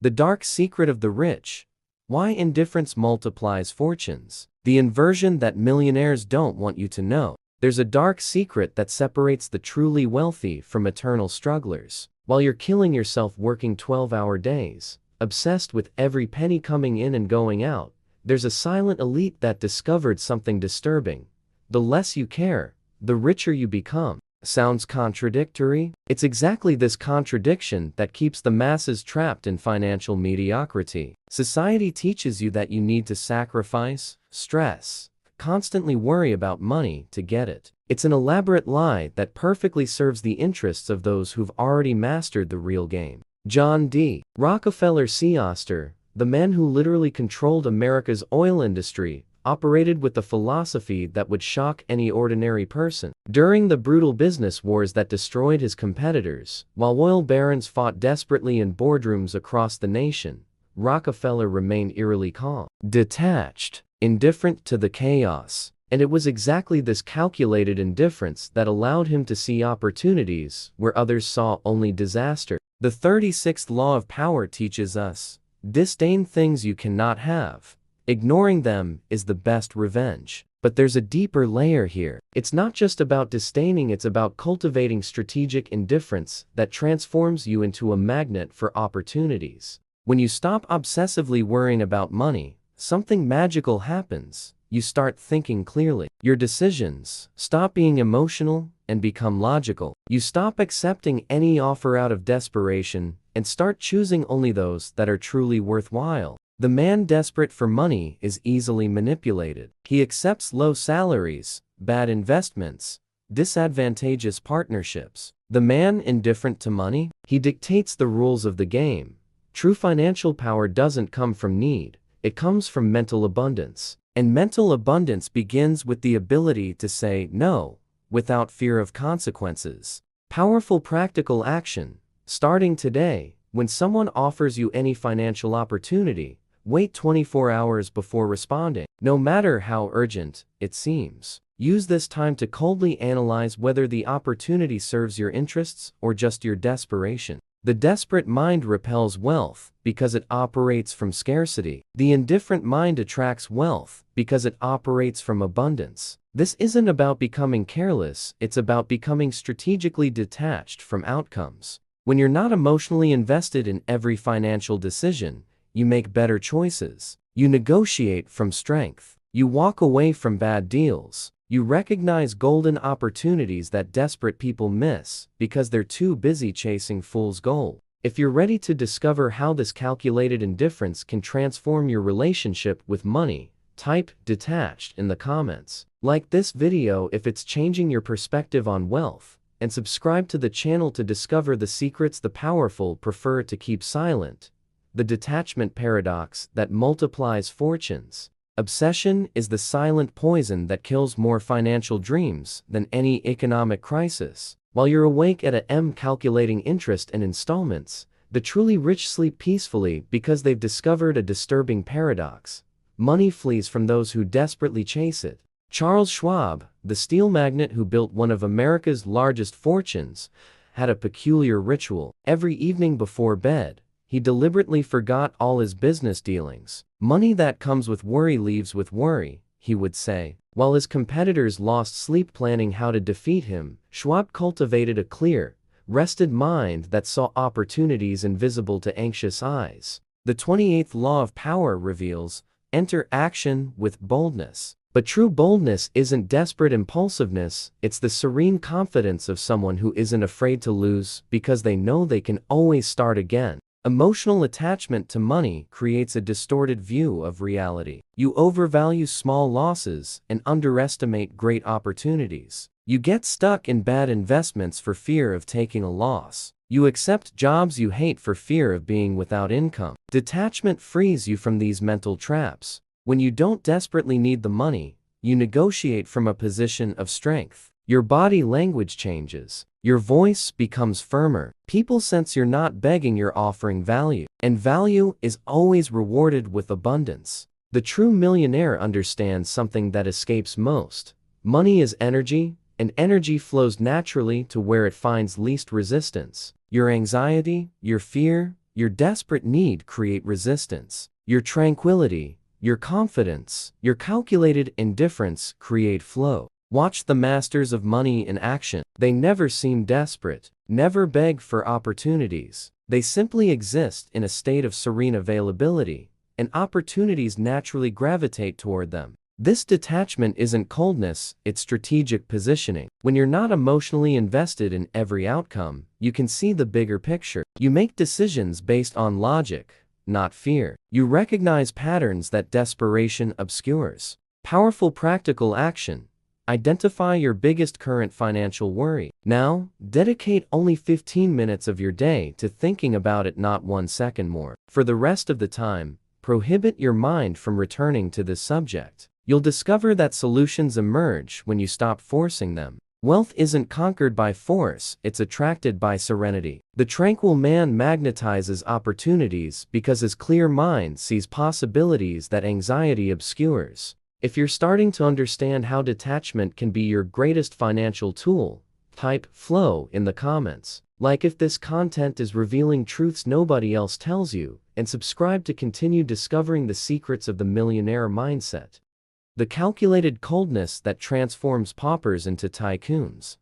The dark secret of the rich. Why indifference multiplies fortunes. The inversion that millionaires don't want you to know. There's a dark secret that separates the truly wealthy from eternal strugglers. While you're killing yourself working 12-hour days, obsessed with every penny coming in and going out, there's a silent elite that discovered something disturbing. The less you care, the richer you become. Sounds contradictory? It's exactly this contradiction that keeps the masses trapped in financial mediocrity. Society teaches you that you need to sacrifice, stress, constantly worry about money to get it. It's an elaborate lie that perfectly serves the interests of those who've already mastered the real game. John D. Rockefeller Sr., the man who literally controlled America's oil industry, operated with a philosophy that would shock any ordinary person. During the brutal business wars that destroyed his competitors, while oil barons fought desperately in boardrooms across the nation, Rockefeller remained eerily calm, detached, indifferent to the chaos. And it was exactly this calculated indifference that allowed him to see opportunities where others saw only disaster. The 36th law of power teaches us, disdain things you cannot have. Ignoring them is the best revenge. But there's a deeper layer here. It's not just about disdaining, it's about cultivating strategic indifference that transforms you into a magnet for opportunities. When you stop obsessively worrying about money, something magical happens. You start thinking clearly. Your decisions stop being emotional and become logical. You stop accepting any offer out of desperation and start choosing only those that are truly worthwhile. The man desperate for money is easily manipulated. He accepts low salaries, bad investments, disadvantageous partnerships. The man indifferent to money, he dictates the rules of the game. True financial power doesn't come from need, it comes from mental abundance. And mental abundance begins with the ability to say no, without fear of consequences. Powerful practical action. Starting today, when someone offers you any financial opportunity, wait 24 hours before responding, no matter how urgent it seems. Use this time to coldly analyze whether the opportunity serves your interests or just your desperation. The desperate mind repels wealth because it operates from scarcity. The indifferent mind attracts wealth because it operates from abundance. This isn't about becoming careless, it's about becoming strategically detached from outcomes. When you're not emotionally invested in every financial decision, you make better choices. You negotiate from strength. You walk away from bad deals. You recognize golden opportunities that desperate people miss because they're too busy chasing fool's gold. If you're ready to discover how this calculated indifference can transform your relationship with money, type detached in the comments. Like this video if it's changing your perspective on wealth, and subscribe to the channel to discover the secrets the powerful prefer to keep silent. The detachment paradox that multiplies fortunes. Obsession is the silent poison that kills more financial dreams than any economic crisis. While you're awake at a calculating interest and installments, the truly rich sleep peacefully because they've discovered a disturbing paradox. Money flees from those who desperately chase it. Charles Schwab, the steel magnate who built one of America's largest fortunes, had a peculiar ritual. Every evening before bed, he deliberately forgot all his business dealings. Money that comes with worry leaves with worry, he would say. While his competitors lost sleep planning how to defeat him, Schwab cultivated a clear, rested mind that saw opportunities invisible to anxious eyes. The 28th law of power reveals, enter action with boldness. But true boldness isn't desperate impulsiveness, it's the serene confidence of someone who isn't afraid to lose because they know they can always start again. Emotional attachment to money creates a distorted view of reality. You overvalue small losses and underestimate great opportunities. You get stuck in bad investments for fear of taking a loss. You accept jobs you hate for fear of being without income. Detachment frees you from these mental traps. When you don't desperately need the money, you negotiate from a position of strength. Your body language changes. Your voice becomes firmer. People sense you're not begging, you're offering value. And value is always rewarded with abundance. The true millionaire understands something that escapes most. Money is energy, and energy flows naturally to where it finds least resistance. Your anxiety, your fear, your desperate need create resistance. Your tranquility, your confidence, your calculated indifference create flow. Watch the masters of money in action. They never seem desperate, never beg for opportunities. They simply exist in a state of serene availability, and opportunities naturally gravitate toward them. This detachment isn't coldness, it's strategic positioning. When you're not emotionally invested in every outcome, you can see the bigger picture. You make decisions based on logic, not fear. You recognize patterns that desperation obscures. Powerful practical action. Identify your biggest current financial worry. Now, dedicate only 15 minutes of your day to thinking about it, not 1 second more. For the rest of the time, prohibit your mind from returning to this subject. You'll discover that solutions emerge when you stop forcing them. Wealth isn't conquered by force, it's attracted by serenity. The tranquil man magnetizes opportunities because his clear mind sees possibilities that anxiety obscures. If you're starting to understand how detachment can be your greatest financial tool, type "flow" in the comments. Like if this content is revealing truths nobody else tells you, and subscribe to continue discovering the secrets of the millionaire mindset. The calculated coldness that transforms paupers into tycoons.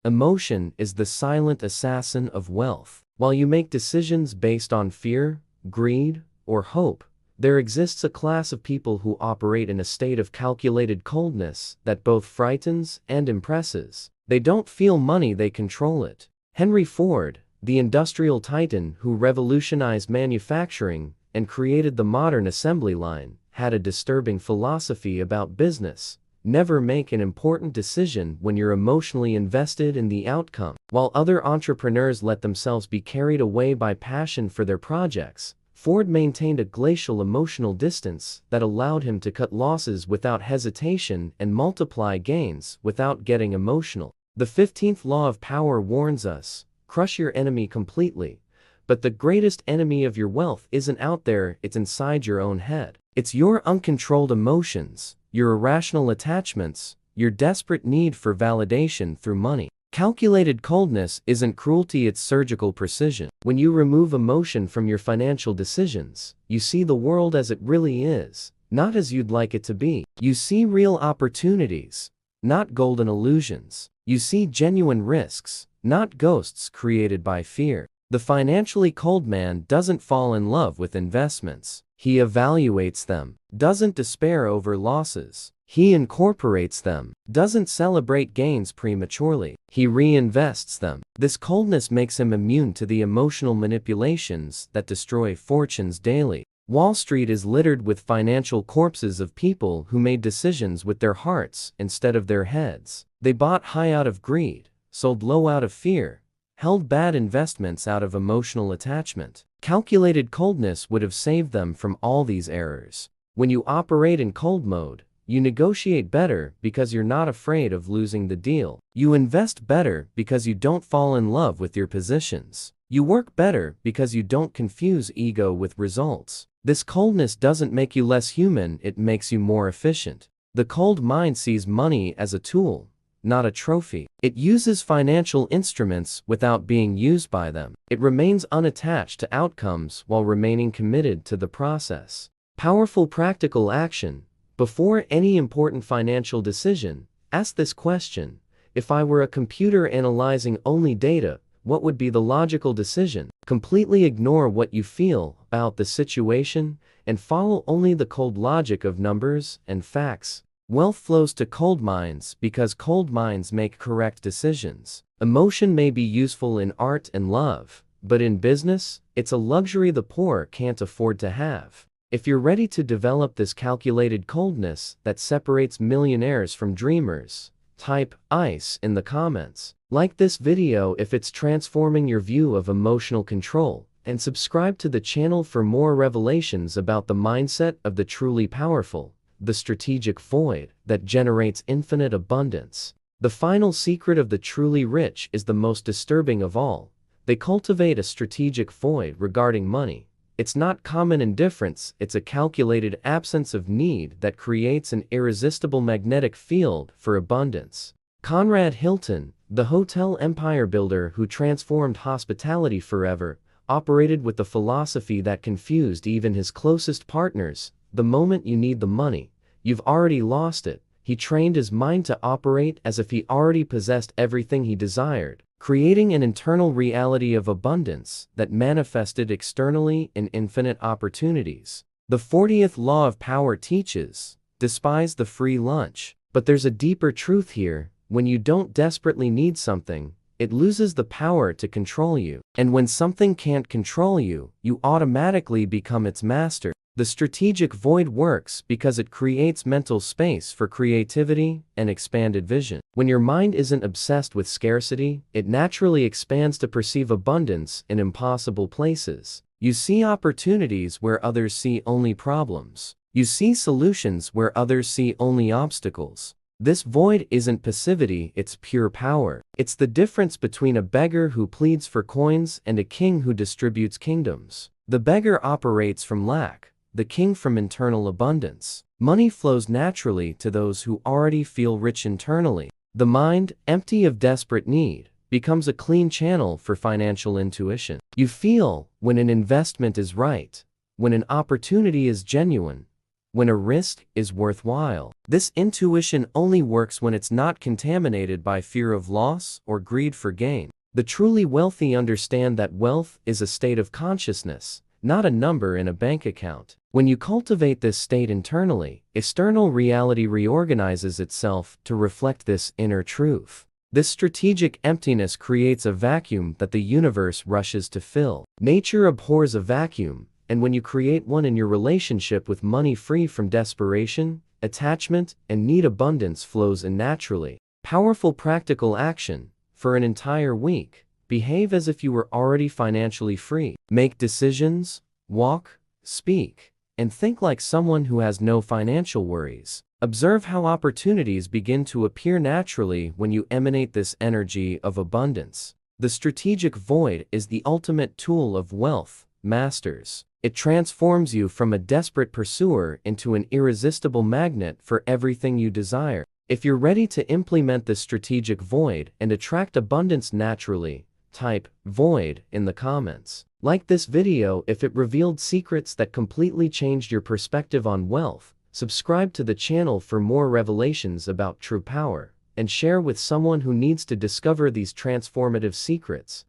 Emotion is the silent assassin of wealth. While you make decisions based on fear, greed, or hope, there exists a class of people who operate in a state of calculated coldness that both frightens and impresses. They don't feel money, they control it. Henry Ford, the industrial titan who revolutionized manufacturing and created the modern assembly line, had a disturbing philosophy about business. Never make an important decision when you're emotionally invested in the outcome. While other entrepreneurs let themselves be carried away by passion for their projects, Ford maintained a glacial emotional distance that allowed him to cut losses without hesitation and multiply gains without getting emotional. The 15th law of power warns us, crush your enemy completely. But the greatest enemy of your wealth isn't out there, it's inside your own head. It's your uncontrolled emotions, your irrational attachments, your desperate need for validation through money. Calculated coldness isn't cruelty, it's surgical precision. When you remove emotion from your financial decisions, you see the world as it really is, not as you'd like it to be. You see real opportunities, not golden illusions. You see genuine risks, not ghosts created by fear. The financially cold man doesn't fall in love with investments. He evaluates them, doesn't despair over losses. He incorporates them, doesn't celebrate gains prematurely. He reinvests them. This coldness makes him immune to the emotional manipulations that destroy fortunes daily. Wall Street is littered with financial corpses of people who made decisions with their hearts instead of their heads. They bought high out of greed, sold low out of fear, held bad investments out of emotional attachment. Calculated coldness would have saved them from all these errors. When you operate in cold mode, you negotiate better because you're not afraid of losing the deal. You invest better because you don't fall in love with your positions. You work better because you don't confuse ego with results. This coldness doesn't make you less human, it makes you more efficient. The cold mind sees money as a tool, not a trophy. It uses financial instruments without being used by them. It remains unattached to outcomes while remaining committed to the process. Powerful practical action. Before any important financial decision, ask this question: if I were a computer analyzing only data, what would be the logical decision? Completely ignore what you feel about the situation and follow only the cold logic of numbers and facts. Wealth flows to cold minds because cold minds make correct decisions. Emotion may be useful in art and love, but in business, it's a luxury the poor can't afford to have. If you're ready to develop this calculated coldness that separates millionaires from dreamers, type "ice" in the comments. Like this video if it's transforming your view of emotional control, and subscribe to the channel for more revelations about the mindset of the truly powerful, the strategic void that generates infinite abundance. The final secret of the truly rich is the most disturbing of all. They cultivate a strategic void regarding money. It's not common indifference, it's a calculated absence of need that creates an irresistible magnetic field for abundance. Conrad Hilton, the hotel empire builder who transformed hospitality forever, operated with the philosophy that confused even his closest partners. The moment you need the money, you've already lost it. He trained his mind to operate as if he already possessed everything he desired, creating an internal reality of abundance that manifested externally in infinite opportunities. The 40th law of power teaches, despise the free lunch. But there's a deeper truth here. When you don't desperately need something, it loses the power to control you. And when something can't control you, you automatically become its master. The strategic void works because it creates mental space for creativity and expanded vision. When your mind isn't obsessed with scarcity, it naturally expands to perceive abundance in impossible places. You see opportunities where others see only problems. You see solutions where others see only obstacles. This void isn't passivity, it's pure power. It's the difference between a beggar who pleads for coins and a king who distributes kingdoms. The beggar operates from lack, the king from internal abundance. Money flows naturally to those who already feel rich internally. The mind, empty of desperate need, becomes a clean channel for financial intuition. You feel when an investment is right, when an opportunity is genuine, when a risk is worthwhile. This intuition only works when it's not contaminated by fear of loss or greed for gain. The truly wealthy understand that wealth is a state of consciousness, not a number in a bank account. When you cultivate this state internally, external reality reorganizes itself to reflect this inner truth. This strategic emptiness creates a vacuum that the universe rushes to fill. Nature abhors a vacuum, and when you create one in your relationship with money free from desperation, attachment, and need, abundance flows in naturally. Powerful practical action. For an entire week, behave as if you were already financially free. Make decisions, walk, speak, and think like someone who has no financial worries. Observe how opportunities begin to appear naturally when you emanate this energy of abundance. The strategic void is the ultimate tool of wealth, masters. It transforms you from a desperate pursuer into an irresistible magnet for everything you desire. If you're ready to implement this strategic void and attract abundance naturally, type void in the comments. Like this video if it revealed secrets that completely changed your perspective on wealth. Subscribe to the channel for more revelations about true power, and share with someone who needs to discover these transformative secrets.